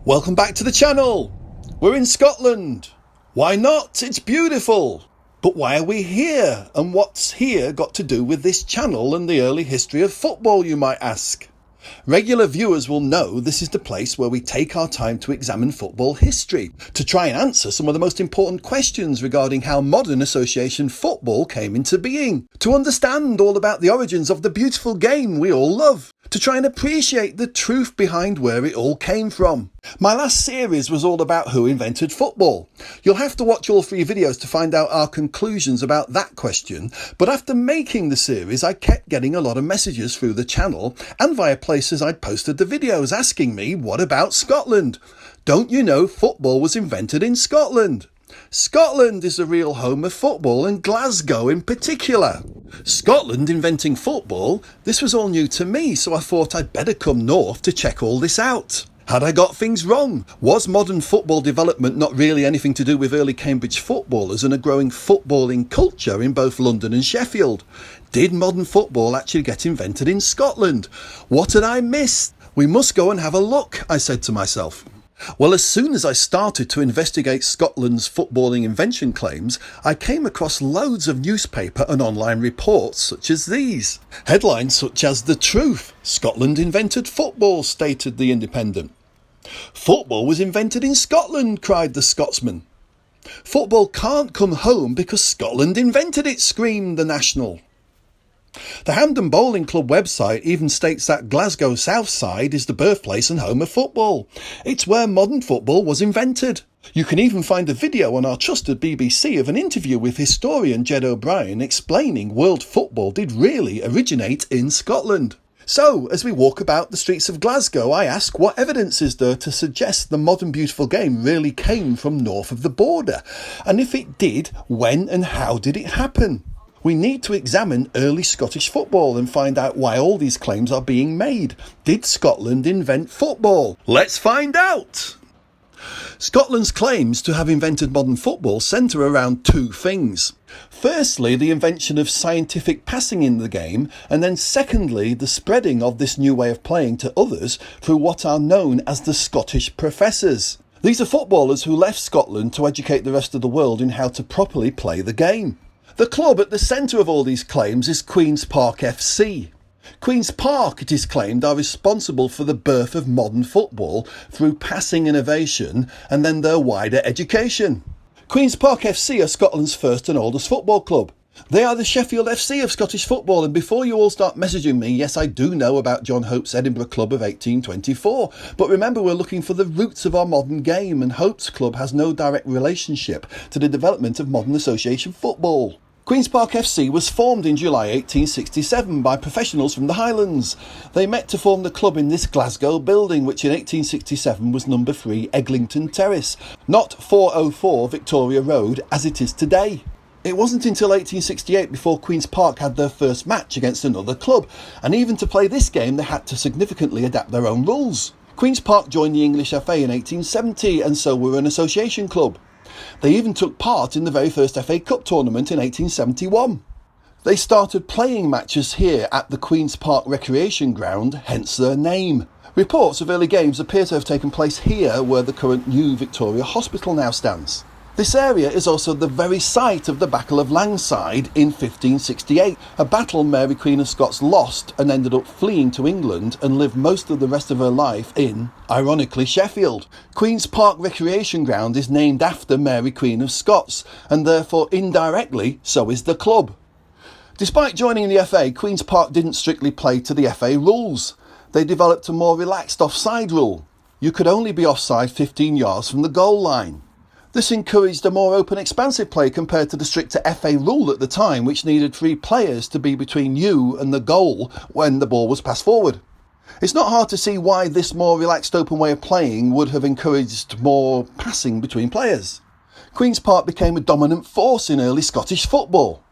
Welcome back to the channel. We're in Scotland. Why not? It's beautiful. But why are we here? And what's here got to do with this channel and the early history of football, you might ask? Regular viewers will know this is the place where we take our time to examine football history, to try and answer some of the most important questions regarding how modern association football came into being, to understand all about the origins of the beautiful game we all love, to try and appreciate the truth behind where it all came from. My last series was all about who invented football. You'll have to watch all 3 videos to find out our conclusions about that question, but after making the series I kept getting a lot of messages through the channel and via places I'd posted the videos asking me, what about Scotland? Don't you know football was invented in Scotland? Scotland is the real home of football, and Glasgow in particular. Scotland inventing football? This was all new to me, so I thought I'd better come north to check all this out. Had I got things wrong? Was modern football development not really anything to do with early Cambridge footballers and a growing footballing culture in both London and Sheffield? Did modern football actually get invented in Scotland? What had I missed? We must go and have a look, I said to myself. Well, as soon as I started to investigate Scotland's footballing invention claims, I came across loads of newspaper and online reports such as these. Headlines such as "The Truth, Scotland invented football," stated the Independent. "Football was invented in Scotland," cried the Scotsman. "Football can't come home because Scotland invented it," screamed the National. The Hampden Bowling Club website even states that Glasgow South Side is the birthplace and home of football. It's where modern football was invented. You can even find a video on our trusted BBC of an interview with historian Jed O'Brien explaining world football did really originate in Scotland. So, as we walk about the streets of Glasgow, I ask, what evidence is there to suggest the modern beautiful game really came from north of the border? And if it did, when and how did it happen? We need to examine early Scottish football and find out why all these claims are being made. Did Scotland invent football? Let's find out! Scotland's claims to have invented modern football centre around 2 things. Firstly, the invention of scientific passing in the game, and then secondly, the spreading of this new way of playing to others through what are known as the Scottish professors. These are footballers who left Scotland to educate the rest of the world in how to properly play the game. The club at the centre of all these claims is Queen's Park FC. Queen's Park, it is claimed, are responsible for the birth of modern football through passing innovation and then their wider education. Queen's Park FC are Scotland's first and oldest football club. They are the Sheffield FC of Scottish football, and before you all start messaging me, yes, I do know about John Hope's Edinburgh Club of 1824, but remember we're looking for the roots of our modern game, and Hope's club has no direct relationship to the development of modern association football. Queen's Park FC was formed in July 1867 by professionals from the Highlands. They met to form the club in this Glasgow building, which in 1867 was number 3 Eglinton Terrace, not 404 Victoria Road as it is today. It wasn't until 1868 before Queen's Park had their first match against another club, and even to play this game they had to significantly adapt their own rules. Queen's Park joined the English FA in 1870 and so were an association club. They even took part in the very first FA Cup tournament in 1871. They started playing matches here at the Queen's Park Recreation Ground, hence their name. Reports of early games appear to have taken place here where the current New Victoria Hospital now stands. This area is also the very site of the Battle of Langside in 1568, a battle Mary Queen of Scots lost and ended up fleeing to England and lived most of the rest of her life in, ironically, Sheffield. Queen's Park Recreation Ground is named after Mary Queen of Scots, and therefore indirectly so is the club. Despite joining the FA, Queen's Park didn't strictly play to the FA rules. They developed a more relaxed offside rule. You could only be offside 15 yards from the goal line. This encouraged a more open, expansive play compared to the stricter FA rule at the time, which needed 3 players to be between you and the goal when the ball was passed forward. It's not hard to see why this more relaxed, open way of playing would have encouraged more passing between players. Queen's Park became a dominant force in early Scottish football.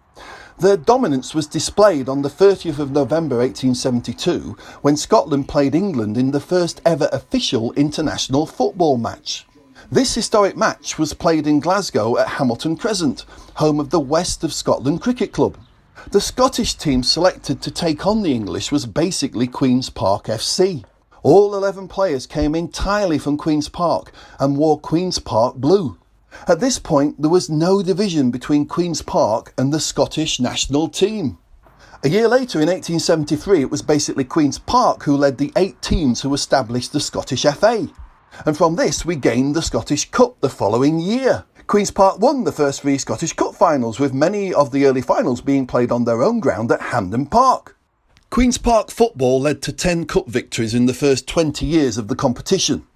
Their dominance was displayed on the 30th of November 1872 when Scotland played England in the first ever official international football match. This historic match was played in Glasgow at Hamilton Crescent, home of the West of Scotland Cricket Club. The Scottish team selected to take on the English was basically Queen's Park FC. All 11 players came entirely from Queen's Park and wore Queen's Park blue. At this point, there was no division between Queen's Park and the Scottish national team. A year later, in 1873, it was basically Queen's Park who led the 8 teams who established the Scottish FA. And from this, we gained the Scottish Cup the following year. Queen's Park won the first 3 Scottish Cup finals, with many of the early finals being played on their own ground at Hampden Park. Queen's Park football led to 10 cup victories in the first 20 years of the competition.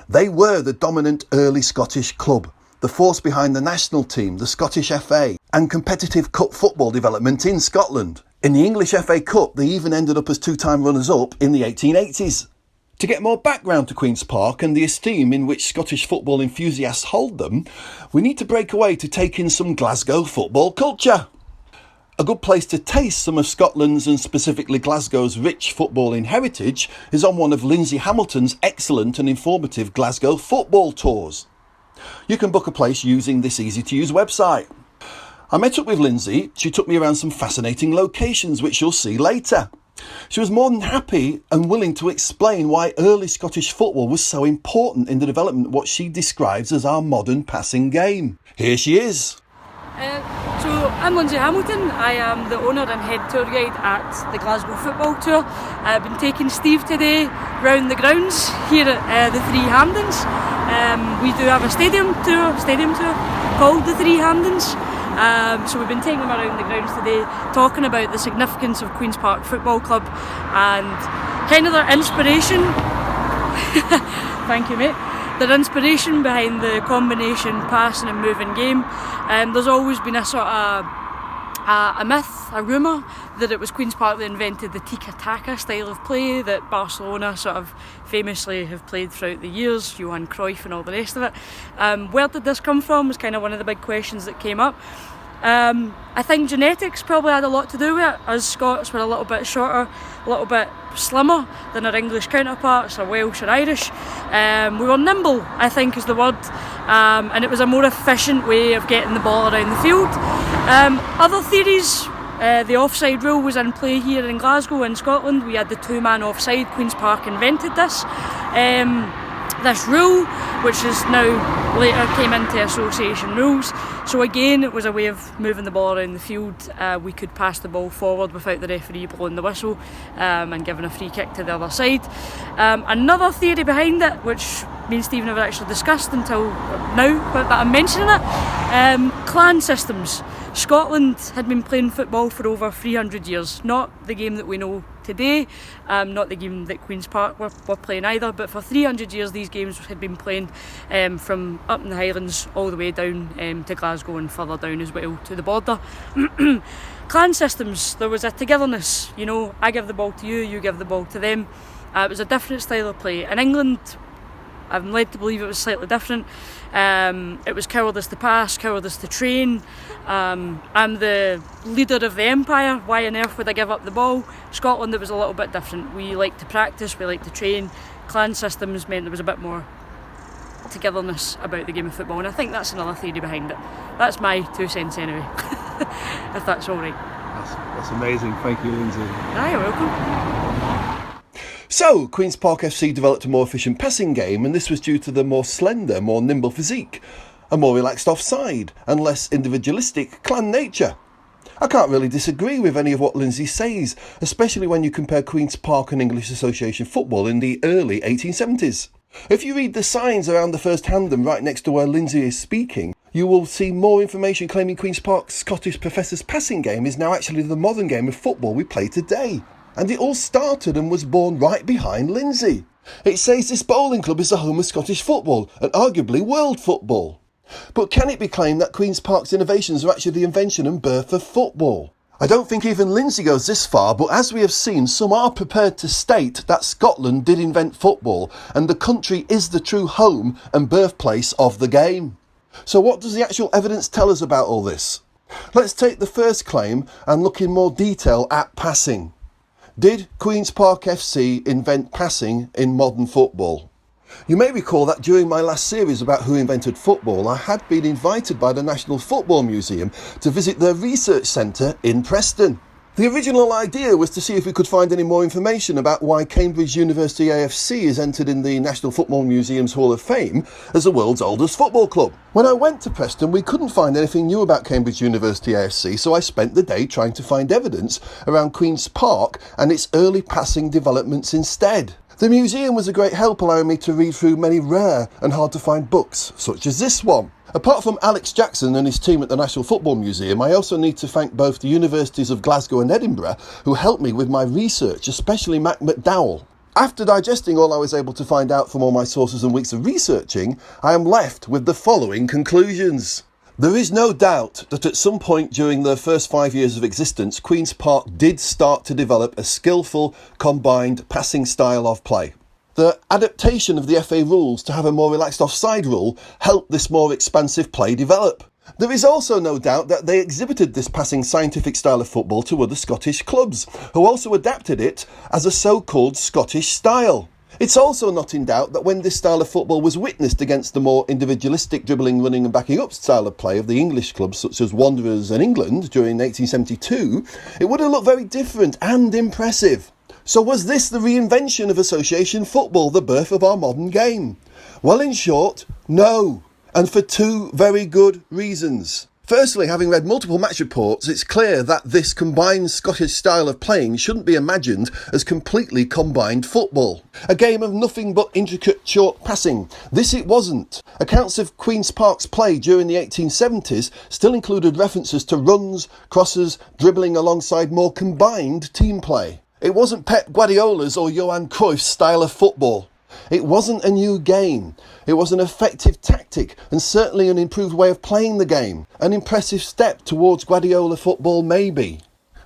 They were the dominant early Scottish club, the force behind the national team, the Scottish FA, and competitive cup football development in Scotland. In the English FA Cup, they even ended up as 2-time runners-up in the 1880s. To get more background to Queen's Park and the esteem in which Scottish football enthusiasts hold them, we need to break away to take in some Glasgow football culture. A good place to taste some of Scotland's and specifically Glasgow's rich footballing heritage is on one of Lindsay Hamilton's excellent and informative Glasgow Football Tours. You can book a place using this easy-to-use website. I met up with Lindsay. She took me around some fascinating locations, which you'll see later. She was more than happy and willing to explain why early Scottish football was so important in the development of what she describes as our modern passing game. Here she is. So I'm Lindsay Hamilton. I am the owner and head tour guide at the Glasgow Football Tour. I've been taking Steve today round the grounds here at the Three Hampdens. We do have a stadium tour called the Three Hampdens. So we've been taking them around the grounds today, talking about the significance of Queen's Park Football Club and kind of their inspiration. Thank you, mate. Their inspiration behind the combination passing and moving game. There's always been a sort of a myth, a rumour, that it was Queen's Park that invented the tiki-taka style of play that Barcelona sort of famously have played throughout the years, Johan Cruyff and all the rest of it. Where did this come from was kind of one of the big questions that came up. I think genetics probably had a lot to do with it. Us Scots were a little bit shorter, a little bit slimmer than our English counterparts, or Welsh or Irish. We were nimble, I think is the word, and it was a more efficient way of getting the ball around the field. Other theories, the offside rule was in play here in Glasgow in Scotland. We had the 2-man offside. Queen's Park invented this. This rule, which is now later came into association rules. So again, it was a way of moving the ball around the field. We could pass the ball forward without the referee blowing the whistle and giving a free kick to the other side. Another theory behind it, which me and Steve never actually discussed until now, but I'm mentioning it, clan systems. Scotland had been playing football for over 300 years, not the game that we know today, not the game that Queen's Park were playing either, but for 300 years these games had been playing from up in the Highlands all the way down to Glasgow and further down as well to the border. Clan systems, there was a togetherness, you know, I give the ball to you, you give the ball to them. It was a different style of play. In England, I'm led to believe it was slightly different. It was cowardice to pass, cowardice to train. I'm the leader of the empire, why on earth would I give up the ball? Scotland, it was a little bit different. We liked to practice, we liked to train. Clan systems meant there was a bit more togetherness about the game of football, and I think that's another theory behind it. That's my 2 cents anyway, if that's all right. That's amazing, thank you, Lindsay. You're welcome. So, Queen's Park FC developed a more efficient passing game, and this was due to the more slender, more nimble physique, a more relaxed offside, and less individualistic clan nature. I can't really disagree with any of what Lindsay says, especially when you compare Queen's Park and English Association football in the early 1870s. If you read the signs around the first Hampden right next to where Lindsay is speaking, you will see more information claiming Queen's Park's Scottish Professor's passing game is now actually the modern game of football we play today. And it all started and was born right behind Lindsay. It says this bowling club is the home of Scottish football and arguably world football. But can it be claimed that Queen's Park's innovations are actually the invention and birth of football? I don't think even Lindsay goes this far, but as we have seen, some are prepared to state that Scotland did invent football and the country is the true home and birthplace of the game. So what does the actual evidence tell us about all this? Let's take the first claim and look in more detail at passing. Did Queen's Park FC invent passing in modern football? You may recall that during my last series about who invented football, I had been invited by the National Football Museum to visit their research centre in Preston. The original idea was to see if we could find any more information about why Cambridge University AFC is entered in the National Football Museum's Hall of Fame as the world's oldest football club. When I went to Preston, we couldn't find anything new about Cambridge University AFC, so I spent the day trying to find evidence around Queen's Park and its early passing developments instead. The museum was a great help, allowing me to read through many rare and hard to find books, such as this one. Apart from Alex Jackson and his team at the National Football Museum, I also need to thank both the Universities of Glasgow and Edinburgh, who helped me with my research, especially Mac McDowell. After digesting all I was able to find out from all my sources and weeks of researching, I am left with the following conclusions. There is no doubt that at some point during the first 5 years of existence, Queen's Park did start to develop a skillful, combined passing style of play. The adaptation of the FA rules to have a more relaxed offside rule helped this more expansive play develop. There is also no doubt that they exhibited this passing scientific style of football to other Scottish clubs, who also adapted it as a so-called Scottish style. It's also not in doubt that when this style of football was witnessed against the more individualistic dribbling, running and backing up style of play of the English clubs such as Wanderers and England during 1872, it would have looked very different and impressive. So was this the reinvention of association football, the birth of our modern game? Well, in short, no. And for two very good reasons. Firstly, having read multiple match reports, it's clear that this combined Scottish style of playing shouldn't be imagined as completely combined football. A game of nothing but intricate short passing. This it wasn't. Accounts of Queen's Park's play during the 1870s still included references to runs, crosses, dribbling alongside more combined team play. It wasn't Pep Guardiola's or Johan Cruyff's style of football. It wasn't a new game. It was an effective tactic and certainly an improved way of playing the game. An impressive step towards Guardiola football, maybe.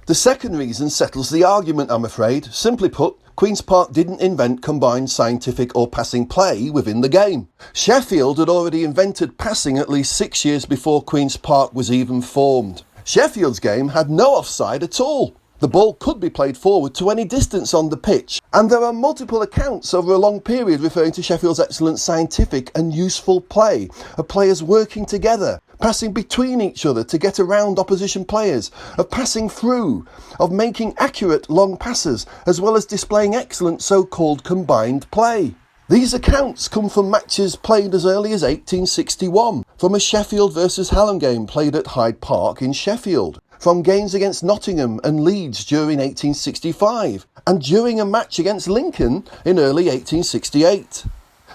The second reason settles the argument, I'm afraid. Simply put, Queen's Park didn't invent combined scientific or passing play within the game. Sheffield had already invented passing at least 6 years before Queen's Park was even formed. Sheffield's game had no offside at all. The ball could be played forward to any distance on the pitch, and there are multiple accounts over a long period referring to Sheffield's excellent scientific and useful play, of players working together, passing between each other to get around opposition players, of passing through, of making accurate long passes, as well as displaying excellent so-called combined play. These accounts come from matches played as early as 1861, from a Sheffield versus Hallam game played at Hyde Park in Sheffield, from games against Nottingham and Leeds during 1865, and during a match against Lincoln in early 1868.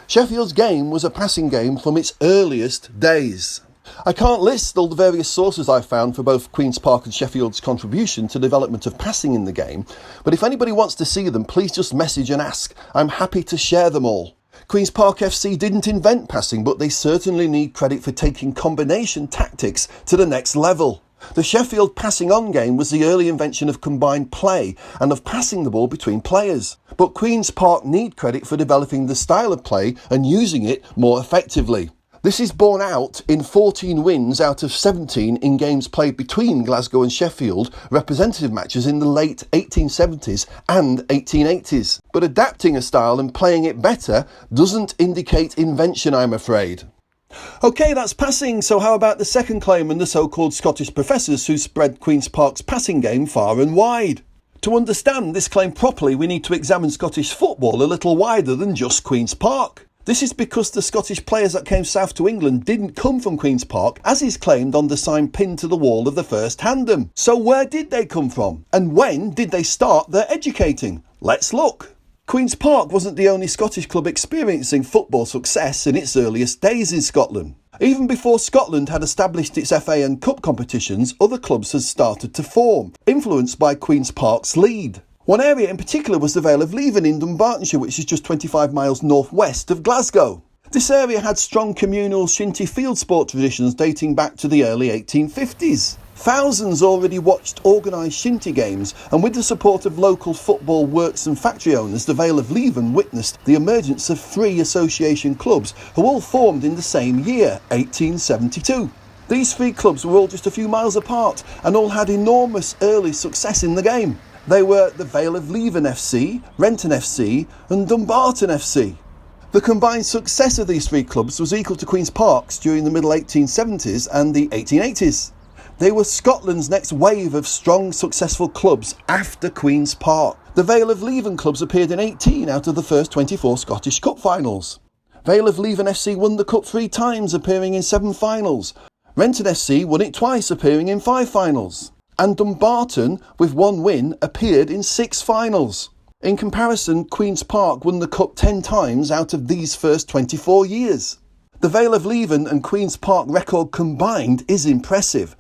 Sheffield's game was a passing game from its earliest days. I can't list all the various sources I've found for both Queen's Park and Sheffield's contribution to the development of passing in the game, but if anybody wants to see them, please just message and ask. I'm happy to share them all. Queen's Park FC didn't invent passing, but they certainly need credit for taking combination tactics to the next level. The Sheffield passing on game was the early invention of combined play and of passing the ball between players. But Queen's Park need credit for developing the style of play and using it more effectively. This is borne out in 14 wins out of 17 in games played between Glasgow and Sheffield, representative matches in the late 1870s and 1880s. But adapting a style and playing it better doesn't indicate invention, I'm afraid. OK, that's passing, so how about the second claim and the so-called Scottish professors who spread Queen's Park's passing game far and wide? To understand this claim properly, we need to examine Scottish football a little wider than just Queen's Park. This is because the Scottish players that came south to England didn't come from Queen's Park, as is claimed on the sign pinned to the wall of the first tandem. So where did they come from? And when did they start their educating? Let's look. Queen's Park wasn't the only Scottish club experiencing football success in its earliest days in Scotland. Even before Scotland had established its FA and Cup competitions, other clubs had started to form, influenced by Queen's Park's lead. One area in particular was the Vale of Leven in Dunbartonshire, which is just 25 miles northwest of Glasgow. This area had strong communal shinty field sport traditions dating back to the early 1850s. Thousands already watched organised shinty games, and with the support of local football works and factory owners, the Vale of Leven witnessed the emergence of 3 association clubs who all formed in the same year, 1872. These 3 clubs were all just a few miles apart and all had enormous early success in the game. They were the Vale of Leven FC, Renton FC and Dumbarton FC. The combined success of these 3 clubs was equal to Queen's Park's during the middle 1870s and the 1880s. They were Scotland's next wave of strong, successful clubs after Queen's Park. The Vale of Leven clubs appeared in 18 out of the first 24 Scottish Cup finals. Vale of Leven FC won the Cup 3 times, appearing in 7 finals. Renton FC won it twice, appearing in 5 finals. And Dumbarton, with 1 win, appeared in 6 finals. In comparison, Queen's Park won the Cup 10 times out of these first 24 years. The Vale of Leven and Queen's Park record combined is impressive.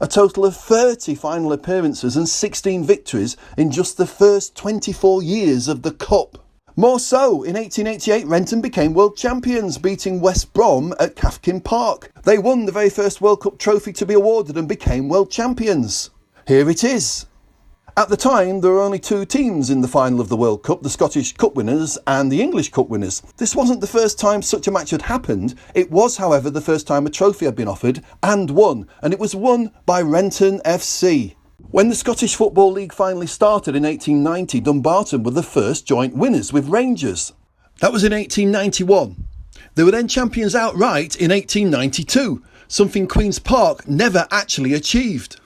A total of 30 final appearances and 16 victories in just the first 24 years of the Cup. More so, in 1888 Renton became world champions, beating West Brom at Cafkin Park. They won the very first World Cup trophy to be awarded and became world champions. Here it is. At the time, there were only 2 teams in the final of the World Cup, the Scottish Cup winners and the English Cup winners. This wasn't the first time such a match had happened. It was, however, the first time a trophy had been offered and won, and it was won by Renton FC. When the Scottish Football League finally started in 1890, Dumbarton were the first joint winners with Rangers. That was in 1891. They were then champions outright in 1892, something Queen's Park never actually achieved.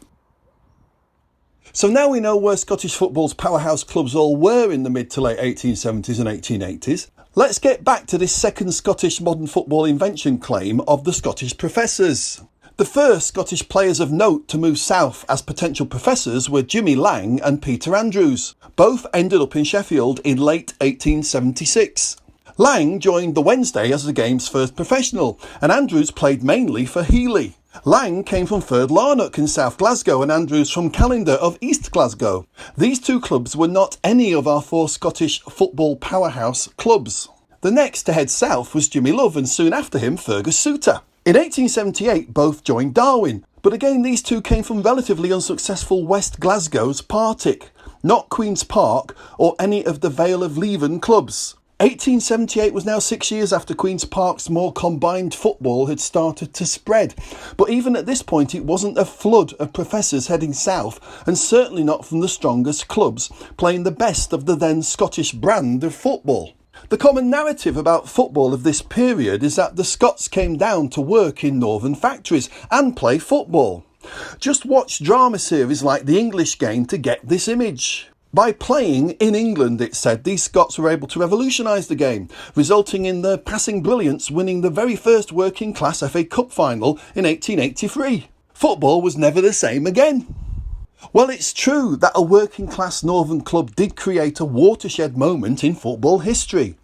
So now we know where Scottish football's powerhouse clubs all were in the mid to late 1870s and 1880s. Let's get back to this second Scottish modern football invention claim of the Scottish professors. The first Scottish players of note to move south as potential professors were Jimmy Lang and Peter Andrews. Both ended up in Sheffield in late 1876. Lang joined the Wednesday as the game's first professional, and Andrews played mainly for Healy. Lang came from Third Larnock in South Glasgow and Andrews from Callendar of East Glasgow. These 2 clubs were not any of our 4 Scottish football powerhouse clubs. The next to head south was Jimmy Love and soon after him Fergus Suter. In 1878 both joined Darwin, but again these 2 came from relatively unsuccessful West Glasgow's Partick, not Queen's Park or any of the Vale of Leven clubs. 1878 was now 6 years after Queen's Park's more combined football had started to spread. But even at this point it wasn't a flood of professors heading south, and certainly not from the strongest clubs, playing the best of the then Scottish brand of football. The common narrative about football of this period is that the Scots came down to work in northern factories and play football. Just watch drama series like The English Game to get this image. By playing in England, it said, these Scots were able to revolutionise the game, resulting in their passing brilliance winning the very first working class FA Cup final in 1883. Football was never the same again. Well, it's true that a working class northern club did create a watershed moment in football history.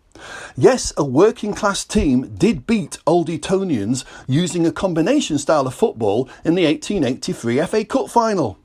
Yes, a working class team did beat Old Etonians using a combination style of football in the 1883 FA Cup final.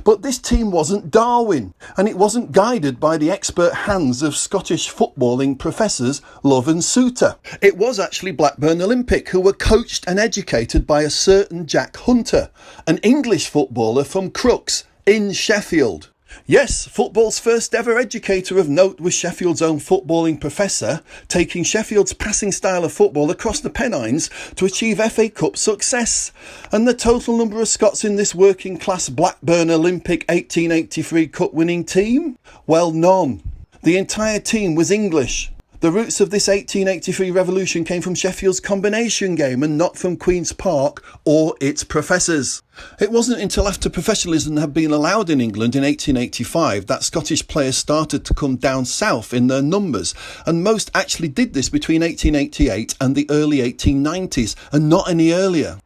But this team wasn't Darwin, and it wasn't guided by the expert hands of Scottish footballing professors Love and Suter. It was actually Blackburn Olympic, who were coached and educated by a certain Jack Hunter, an English footballer from Crooks in Sheffield. Yes, football's first ever educator of note was Sheffield's own footballing professor, taking Sheffield's passing style of football across the Pennines to achieve FA Cup success. And the total number of Scots in this working class Blackburn Olympic 1883 Cup winning team? Well, none. The entire team was English. The roots of this 1883 revolution came from Sheffield's combination game and not from Queen's Park or its professors. It wasn't until after professionalism had been allowed in England in 1885 that Scottish players started to come down south in their numbers, and most actually did this between 1888 and the early 1890s, and not any earlier.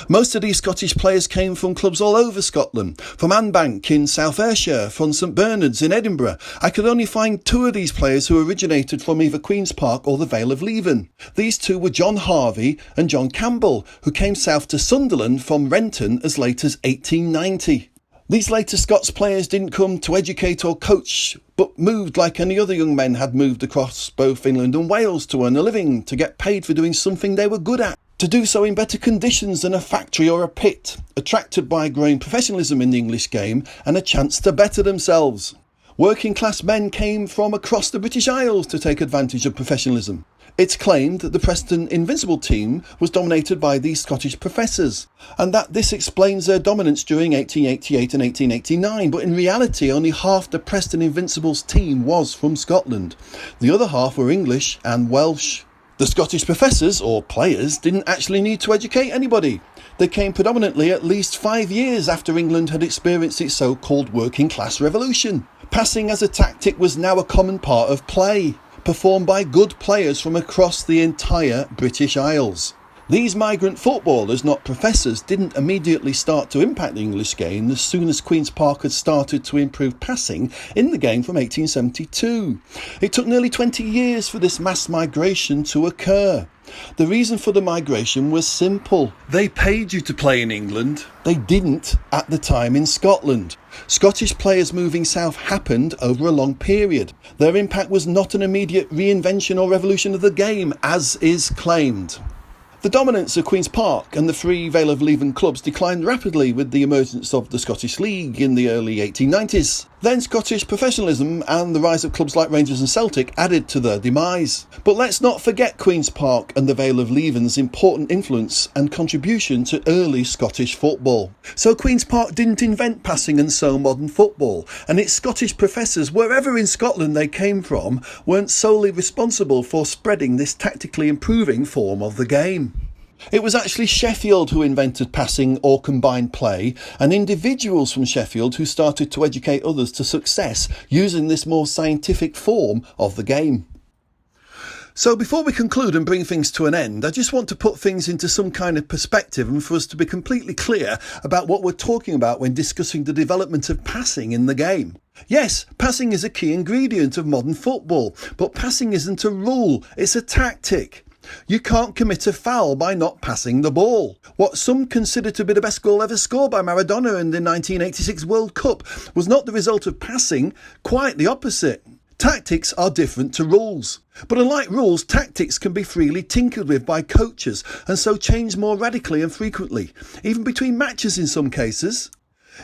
Most of these Scottish players came from clubs all over Scotland, from Anbank in South Ayrshire, from St Bernard's in Edinburgh. I could only find 2 of these players who originated from either Queen's Park or the Vale of Leven. These 2 were John Harvey and John Campbell, who came south to Sunderland from Renton as late as 1890. These later Scots players didn't come to educate or coach, but moved like any other young men had moved across both England and Wales to earn a living, to get paid for doing something they were good at. To do so in better conditions than a factory or a pit, attracted by growing professionalism in the English game and a chance to better themselves. Working class men came from across the British Isles to take advantage of professionalism. It's claimed that the Preston Invincible team was dominated by these Scottish professors, and that this explains their dominance during 1888 and 1889, but in reality only half the Preston Invincibles team was from Scotland. The other half were English and Welsh. The Scottish professors, or players, didn't actually need to educate anybody. They came predominantly at least 5 years after England had experienced its so-called working class revolution. Passing as a tactic was now a common part of play, performed by good players from across the entire British Isles. These migrant footballers, not professors, didn't immediately start to impact the English game as soon as Queen's Park had started to improve passing in the game from 1872. It took nearly 20 years for this mass migration to occur. The reason for the migration was simple. They paid you to play in England. They didn't at the time in Scotland. Scottish players moving south happened over a long period. Their impact was not an immediate reinvention or revolution of the game, as is claimed. The dominance of Queen's Park and the three Vale of Leven clubs declined rapidly with the emergence of the Scottish League in the early 1890s. Then Scottish professionalism and the rise of clubs like Rangers and Celtic added to their demise. But let's not forget Queen's Park and the Vale of Leven's important influence and contribution to early Scottish football. So Queen's Park didn't invent passing and so modern football, and its Scottish professors, wherever in Scotland they came from, weren't solely responsible for spreading this tactically improving form of the game. It was actually Sheffield who invented passing or combined play, and individuals from Sheffield who started to educate others to success using this more scientific form of the game. So before we conclude and bring things to an end, I just want to put things into some kind of perspective and for us to be completely clear about what we're talking about when discussing the development of passing in the game. Yes, passing is a key ingredient of modern football, but passing isn't a rule, it's a tactic. You can't commit a foul by not passing the ball. What some consider to be the best goal ever scored by Maradona in the 1986 World Cup was not the result of passing, quite the opposite. Tactics are different to rules. But unlike rules, tactics can be freely tinkered with by coaches and so change more radically and frequently, even between matches in some cases.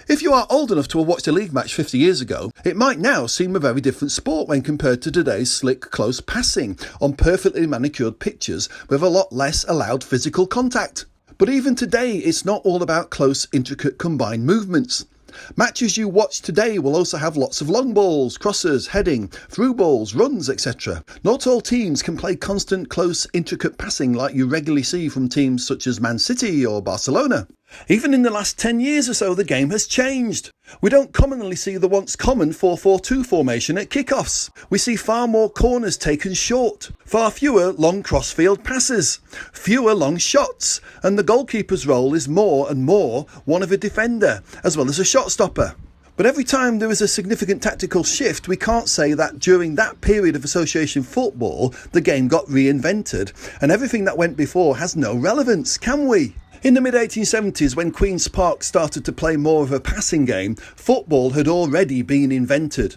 If you are old enough to have watched a league match 50 years ago, it might now seem a very different sport when compared to today's slick, close passing on perfectly manicured pitches with a lot less allowed physical contact. But even today, it's not all about close, intricate combined movements. Matches you watch today will also have lots of long balls, crosses, heading, through balls, runs, etc. Not all teams can play constant, close, intricate passing like you regularly see from teams such as Man City or Barcelona. Even in the last 10 years or so, the game has changed. We don't commonly see the once common 4-4-2 formation at kickoffs. We see far more corners taken short, far fewer long crossfield passes, fewer long shots, and the goalkeeper's role is more and more one of a defender, as well as a shot stopper. But every time there is a significant tactical shift, we can't say that during that period of association football, the game got reinvented, and everything that went before has no relevance, can we? In the mid-1870s, when Queen's Park started to play more of a passing game, football had already been invented.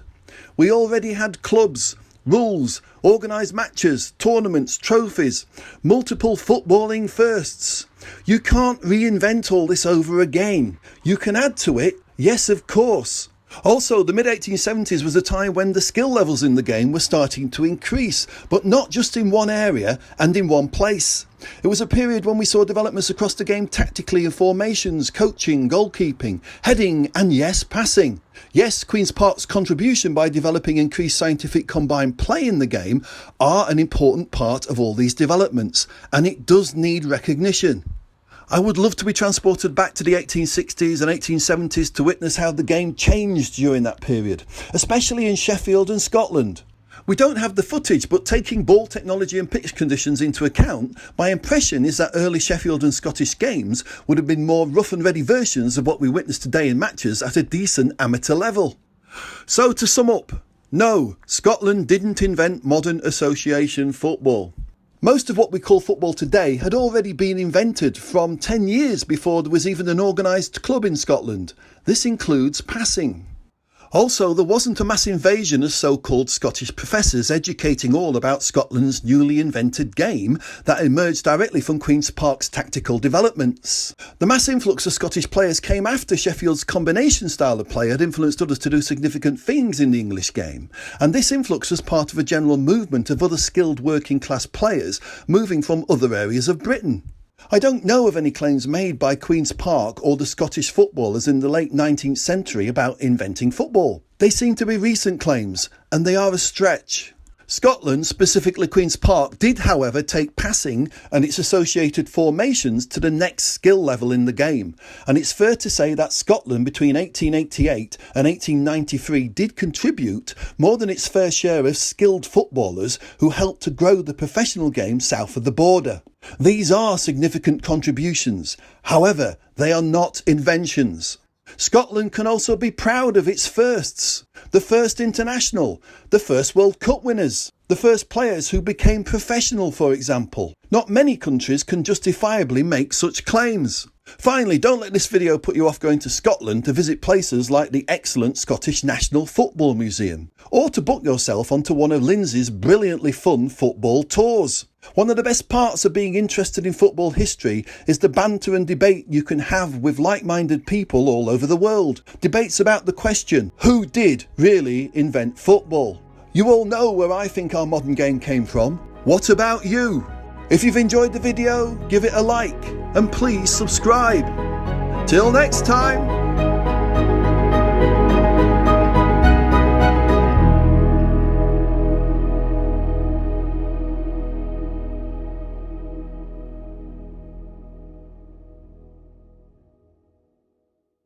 We already had clubs, rules, organised matches, tournaments, trophies, multiple footballing firsts. You can't reinvent all this over again. You can add to it, yes, of course. Also, the mid-1870s was a time when the skill levels in the game were starting to increase, but not just in one area and in one place. It was a period when we saw developments across the game tactically in formations, coaching, goalkeeping, heading and yes, passing. Yes, Queen's Park's contribution by developing increased scientific combined play in the game are an important part of all these developments, and it does need recognition. I would love to be transported back to the 1860s and 1870s to witness how the game changed during that period, especially in Sheffield and Scotland. We don't have the footage, but taking ball technology and pitch conditions into account, my impression is that early Sheffield and Scottish games would have been more rough and ready versions of what we witness today in matches at a decent amateur level. So to sum up, no, Scotland didn't invent modern association football. Most of what we call football today had already been invented from 10 years before there was even an organised club in Scotland. This includes passing. Also, there wasn't a mass invasion of so-called Scottish professors educating all about Scotland's newly invented game that emerged directly from Queen's Park's tactical developments. The mass influx of Scottish players came after Sheffield's combination style of play had influenced others to do significant things in the English game, and this influx was part of a general movement of other skilled working class players moving from other areas of Britain. I don't know of any claims made by Queen's Park or the Scottish footballers in the late 19th century about inventing football. They seem to be recent claims, and they are a stretch. Scotland, specifically Queen's Park, did however take passing and its associated formations to the next skill level in the game, and it's fair to say that Scotland between 1888 and 1893 did contribute more than its fair share of skilled footballers who helped to grow the professional game south of the border. These are significant contributions, however they are not inventions. Scotland can also be proud of its firsts. The first international, the first World Cup winners, the first players who became professional, for example. Not many countries can justifiably make such claims. Finally, don't let this video put you off going to Scotland to visit places like the excellent Scottish National Football Museum, or to book yourself onto one of Lindsay's brilliantly fun football tours. One of the best parts of being interested in football history is the banter and debate you can have with like-minded people all over the world. Debates about the question, who did really invent football? You all know where I think our modern game came from. What about you? If you've enjoyed the video, give it a like and please subscribe. Till next time.